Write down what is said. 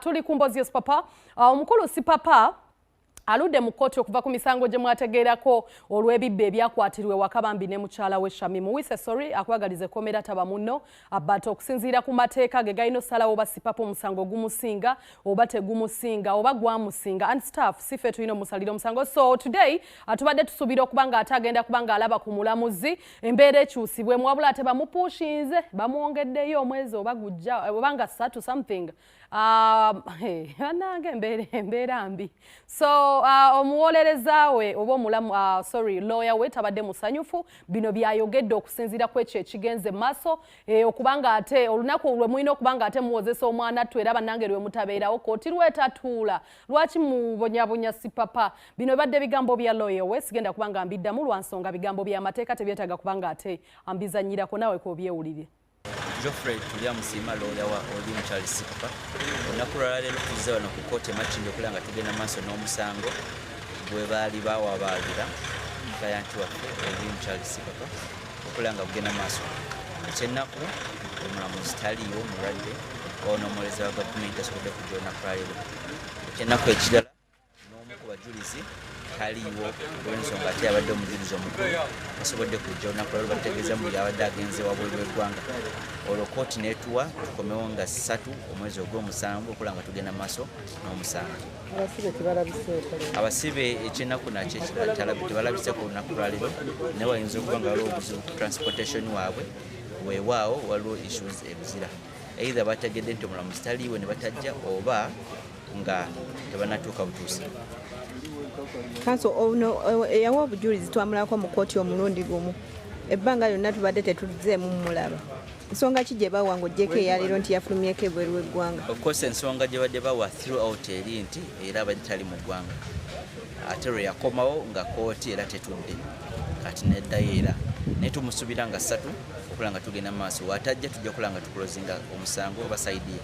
Tuli kumbozi Sipapa omukulu Sipapa aludde mu kkooti okuva ku misango gye mwategeerako olw'ebibbe ebyakwatirwe Wakabambi ne mukyala we Shami Muwise sorry akwagalize komera taba munno but okusinziira ku mateeka ge galina okusalawo oba Sipapa omusango gumusinga oba tegumusinga oba gwamusinga and staff sife tulina omusalira omusango so today atubadde tusuubira okuba nga ate agenda kuba nga alaba ku mulamuzi embeera ekyusibwe wabula ate bamupushinze bamwongeddeyo omwezi oba gujja oba nga 3 something nange embeera mbi so omuwolereza we oba omulamu sorry lawyer we tabadde musanyufu bino byayogedde okusinziira ku ekyo ekigenze maaso okubanga ate olunaku lwe mulina okubanga ate muwozesa omwana twera bannange lwe mutabeerawo kooti lwetatuula lwaki mubonyabonya Sipapa bino badde bigambo bya lawyer we sigenda kubanga mbiddamu lwansonga bigambo by'amateeka tebyetaaga kubanga ate ambizanyirako nawe k'obyewulire. Geoffrey tulia musima lawyer wa oli mukyali Sipapa onakulala lero tuzza wano ku kkooti emakindi okulanga tugenda maaso n'omusango bwe baali bawabaabira kayanti waffe oli mukyali Sipapa okulanga kugenda maaso ekyennaku omulamuzi taliiwo mulwadde onoomuleza wa gavumenti asobodde kujja olunaku lero ekyennaku ekirala n'omu ku bajulizi taliiwo olw'ensonga ate yabadde omujulizi omukulu asobodde kujja olunaku lero bategeeza mu yabadde agenze wabweru w'eggwanga olwo kkooti n'etuwa tukomewo nga 3 omwezi ogw'omusanvu okulanga tugenda maaso n'omusango. Abasibe ekyennaku nakyo ekirala tebalabise ku lunaku lwa leero naye wayinza okuba nga waliwo obuzibu ku transportation waabwe weewaawo waliwo issues ebizira either bategedde nti omulamuzi taliiwe ne batajja oba nga tebanatuuka butuusi. Kanso ono eyawa obujulizi twamulako mu kkooti omulundi gumu ebbanga lyonna tubadde tetuzzeemu mulaba ensonga ki gye bawa ng'ogyeko eyaleero nti yafulumyeko ebweru w'eggwanga? Of course ensonga gye badde bawa throughout eri nti era abadde tali mu ggwanga ate lwe yakomawo nga kkooti era tetudde kati neddayo era naye tumusuubira nga 3 okulanga tugenda maaso waatajja tujja kulanga tukulozinga omusango oba sayidi ye.